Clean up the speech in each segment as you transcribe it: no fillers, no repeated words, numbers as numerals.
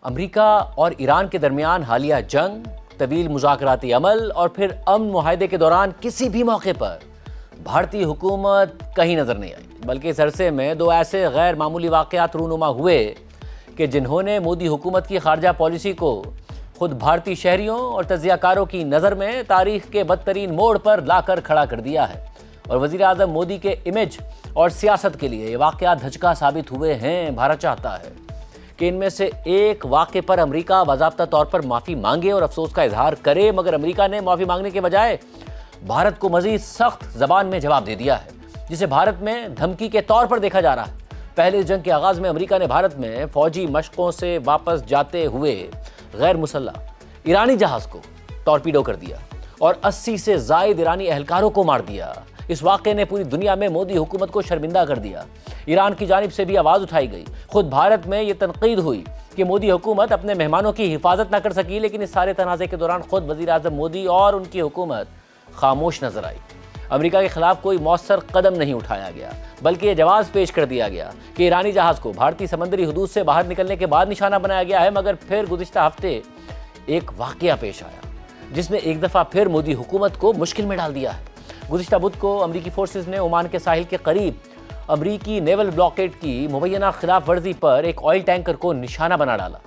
امریکہ اور ایران کے درمیان حالیہ جنگ، طویل مذاکراتی عمل اور پھر امن معاہدے کے دوران کسی بھی موقع پر بھارتی حکومت کہیں نظر نہیں آئی، بلکہ اس عرصے میں دو ایسے غیر معمولی واقعات رونما ہوئے کہ جنہوں نے مودی حکومت کی خارجہ پالیسی کو خود بھارتی شہریوں اور تجزیہ کاروں کی نظر میں تاریخ کے بدترین موڑ پر لا کر کھڑا کر دیا ہے، اور وزیر اعظم مودی کے امیج اور سیاست کے لیے یہ واقعات دھچکا ثابت ہوئے ہیں۔ بھارت چاہتا ہے کہ ان میں سے ایک واقعے پر امریکہ باضابطہ طور پر معافی مانگے اور افسوس کا اظہار کرے، مگر امریکہ نے معافی مانگنے کے بجائے بھارت کو مزید سخت زبان میں جواب دے دیا ہے، جسے بھارت میں دھمکی کے طور پر دیکھا جا رہا ہے۔ پہلے جنگ کے آغاز میں امریکہ نے بھارت میں فوجی مشقوں سے واپس جاتے ہوئے غیر مسلح ایرانی جہاز کو ٹارپیڈو کر دیا اور 80 سے زائد ایرانی اہلکاروں کو مار دیا۔ اس واقعے نے پوری دنیا میں مودی حکومت کو شرمندہ کر دیا۔ ایران کی جانب سے بھی آواز اٹھائی گئی۔ خود بھارت میں یہ تنقید ہوئی کہ مودی حکومت اپنے مہمانوں کی حفاظت نہ کر سکی، لیکن اس سارے تنازع کے دوران خود وزیر اعظم مودی اور ان کی حکومت خاموش نظر آئی۔ امریکہ کے خلاف کوئی مؤثر قدم نہیں اٹھایا گیا، بلکہ یہ جواز پیش کر دیا گیا کہ ایرانی جہاز کو بھارتی سمندری حدود سے باہر نکلنے کے بعد نشانہ بنایا گیا ہے، مگر پھر گزشتہ ہفتے ایک واقعہ پیش آیا جس نے ایک دفعہ پھر مودی حکومت کو مشکل میں ڈال دیا ہے۔ گزشتہ بدھ کو امریکی فورسز نے عمان کے ساحل کے قریب امریکی نیول بلاکیڈ کی مبینہ خلاف ورزی پر ایک آئل ٹینکر کو نشانہ بنا ڈالا،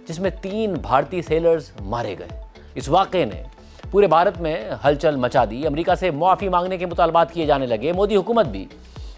جس میں 3 بھارتی سیلرز مارے گئے۔ اس واقعے نے پورے بھارت میں ہلچل مچا دی۔ امریکہ سے معافی مانگنے کے مطالبات کیے جانے لگے۔ مودی حکومت بھی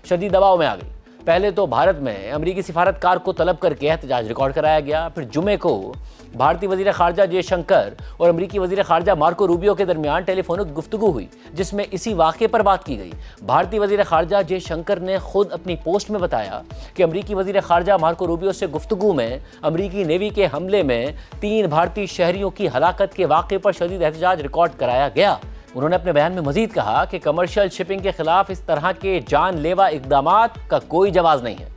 شدید دباؤ میں آ گئی۔ پہلے تو بھارت میں امریکی سفارتکار کو طلب کر کے احتجاج ریکارڈ کرایا گیا، پھر جمعے کو بھارتی وزیر خارجہ جے شنکر اور امریکی وزیر خارجہ مارکو روبیو کے درمیان ٹیلی فونک گفتگو ہوئی، جس میں اسی واقعے پر بات کی گئی۔ بھارتی وزیر خارجہ جے شنکر نے خود اپنی پوسٹ میں بتایا کہ امریکی وزیر خارجہ مارکو روبیو سے گفتگو میں امریکی نیوی کے حملے میں 3 بھارتی شہریوں کی ہلاکت کے واقعے پر شدید احتجاج ریکارڈ کرایا گیا۔ انہوں نے اپنے بیان میں مزید کہا کہ کمرشل شپنگ کے خلاف اس طرح کے جان لیوا اقدامات کا کوئی جواز نہیں ہے۔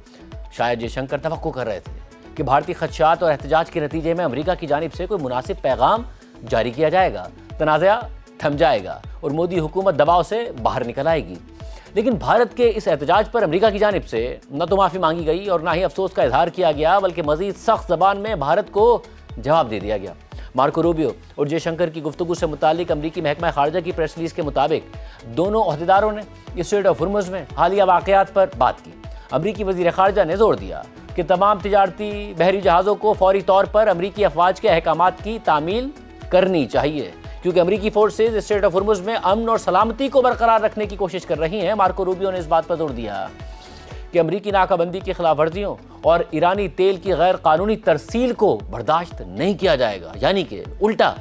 شاید جے شنکر توقع کر رہے تھے کہ بھارتی خدشات اور احتجاج کے نتیجے میں امریکہ کی جانب سے کوئی مناسب پیغام جاری کیا جائے گا، تنازعہ تھم جائے گا اور مودی حکومت دباؤ سے باہر نکل آئے گی۔ لیکن بھارت کے اس احتجاج پر امریکہ کی جانب سے نہ تو معافی مانگی گئی اور نہ ہی افسوس کا اظہار کیا گیا، بلکہ مزید سخت زبان میں بھارت کو جواب دے دیا گیا۔ مارکو روبیو اور جے شنکر کی گفتگو سے متعلق امریکی محکمہ خارجہ کی پریس ریلیز کے مطابق دونوں عہدیداروں نے اسٹریٹ آف ہرمز میں حالیہ واقعات پر بات کی۔ امریکی وزیر خارجہ نے زور دیا کہ تمام تجارتی بحری جہازوں کو فوری طور پر امریکی افواج کے احکامات کی تعمیل کرنی چاہیے، کیونکہ امریکی فورسز اسٹریٹ آف ہرمز میں امن اور سلامتی کو برقرار رکھنے کی کوشش کر رہی ہیں۔ مارکو روبیو نے اس بات پر زور دیا کہ امریکی ناکہ بندی کی خلاف ورزیوں اور ایرانی تیل کی غیر قانونی ترسیل کو برداشت نہیں کیا جائے گا، یعنی کہ الٹا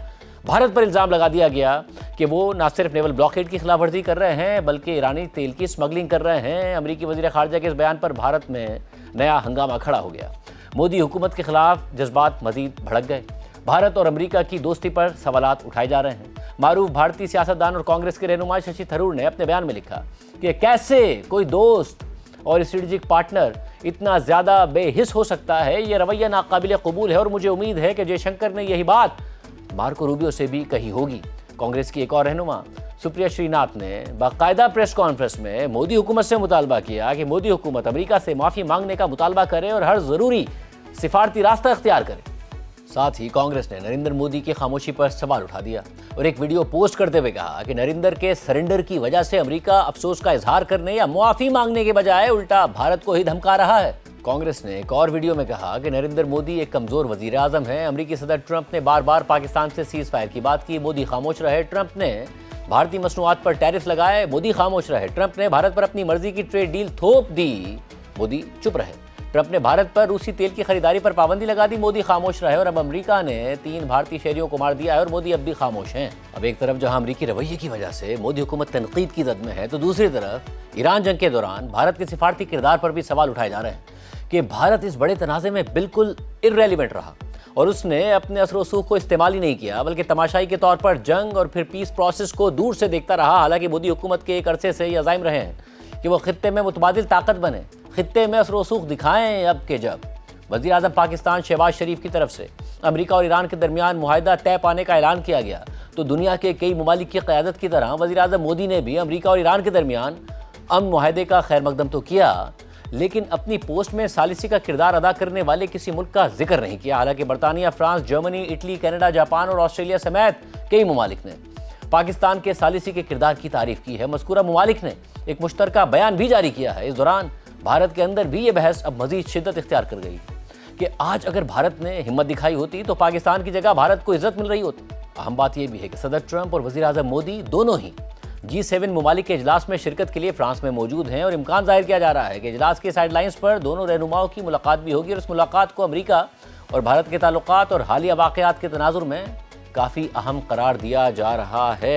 بھارت پر الزام لگا دیا گیا کہ وہ نہ صرف نیول بلاکیڈ کی خلاف ورزی کر رہے ہیں بلکہ ایرانی تیل کی اسمگلنگ کر رہے ہیں۔ امریکی وزیر خارجہ کے اس بیان پر بھارت میں نیا ہنگامہ کھڑا ہو گیا۔ مودی حکومت کے خلاف جذبات مزید بھڑک گئے۔ بھارت اور امریکہ کی دوستی پر سوالات اٹھائے جا رہے ہیں۔ معروف بھارتی سیاستدان اور کانگریس کے رہنما ششی تھرور نے اپنے بیان میں لکھا کہ کیسے کوئی دوست اور اسٹریٹجک پارٹنر اتنا زیادہ بے حس ہو سکتا ہے، یہ رویہ ناقابل قبول ہے، اور مجھے امید ہے کہ جے شنکر نے یہی بات مارکو روبیو سے بھی کہی ہوگی۔ کانگریس کی ایک اور رہنما سپریا شری ناتھ نے باقاعدہ پریس کانفرنس میں مودی حکومت سے مطالبہ کیا کہ مودی حکومت امریکہ سے معافی مانگنے کا مطالبہ کرے اور ہر ضروری سفارتی راستہ اختیار کرے۔ ساتھ ہی کانگریس نے نریندر مودی کی خاموشی پر سوال اٹھا دیا اور ایک ویڈیو پوسٹ کرتے ہوئے کہا کہ نریندر کے سرنڈر کی وجہ سے امریکہ افسوس کا اظہار کرنے یا معافی مانگنے کے بجائے الٹا بھارت کو ہی دھمکا رہا ہے۔ کانگریس نے ایک اور ویڈیو میں کہا کہ نریندر مودی ایک کمزور وزیر اعظم ہے۔ امریکی صدر ٹرمپ نے بار بار پاکستان سے سیز فائر کی بات کی، مودی خاموش رہے۔ ٹرمپ نے بھارتی مصنوعات پر ٹیرف لگائے، مودی خاموش رہے۔ ٹرمپ نے بھارت پر اپنی مرضی کی ٹریڈ ڈیل تھوپ دی، مودی چپ رہے۔ ٹرمپ نے بھارت پر روسی تیل کی خریداری پر پابندی لگا دی، مودی خاموش رہے۔ اور اب امریکہ نے 3 بھارتی شہریوں کو مار دیا ہے اور مودی اب بھی خاموش ہیں۔ اب ایک طرف جہاں امریکی رویے کی وجہ سے مودی حکومت تنقید کی زد میں ہے، تو دوسری طرف ایران جنگ کے دوران بھارت کے سفارتی کردار پر بھی سوال اٹھائے جا رہے ہیں کہ بھارت اس بڑے تنازع میں بالکل irrelevant رہا اور اس نے اپنے اثر و رسوخ کو استعمال ہی نہیں کیا، بلکہ تماشائی کے طور پر جنگ اور پھر پیس پروسیس کو دور سے دیکھتا رہا۔ حالانکہ مودی حکومت کے ایک عرصے سے یہ عزائم رہے ہیں کہ وہ خطے میں متبادل طاقت بنے، خطے میں اثر و رسوخ دکھائیں۔ اب کہ جب وزیر اعظم پاکستان شہباز شریف کی طرف سے امریکہ اور ایران کے درمیان معاہدہ طے پانے کا اعلان کیا گیا، تو دنیا کے کئی ممالک کی قیادت کی طرح وزیر اعظم مودی نے بھی امریکہ اور ایران کے درمیان امن معاہدے کا خیر مقدم تو کیا، لیکن اپنی پوسٹ میں ثالثی کا کردار ادا کرنے والے کسی ملک کا ذکر نہیں کیا، حالانکہ برطانیہ، France, Germany, Italy, Canada, Japan اور آسٹریلیا سمیت کئی ممالک نے پاکستان کے ثالثی کے کردار کی تعریف کی ہے۔ مذکورہ ممالک نے ایک مشترکہ بیان بھی جاری کیا ہے۔ اس دوران بھارت کے اندر بھی یہ بحث اب مزید شدت اختیار کر گئی کہ آج اگر بھارت نے ہمت دکھائی ہوتی تو پاکستان کی جگہ بھارت کو عزت مل رہی ہوتی۔ اہم بات یہ بھی ہے کہ صدر ٹرمپ اور وزیر اعظم مودی دونوں ہی G7 ممالک کے اجلاس میں شرکت کے لیے فرانس میں موجود ہیں، اور امکان ظاہر کیا جا رہا ہے کہ اجلاس کے سائیڈ لائنز پر دونوں رہنماؤں کی ملاقات بھی ہوگی، اور اس ملاقات کو امریکہ اور بھارت کے تعلقات اور حالیہ واقعات کے تناظر میں کافی اہم قرار دیا جا رہا ہے۔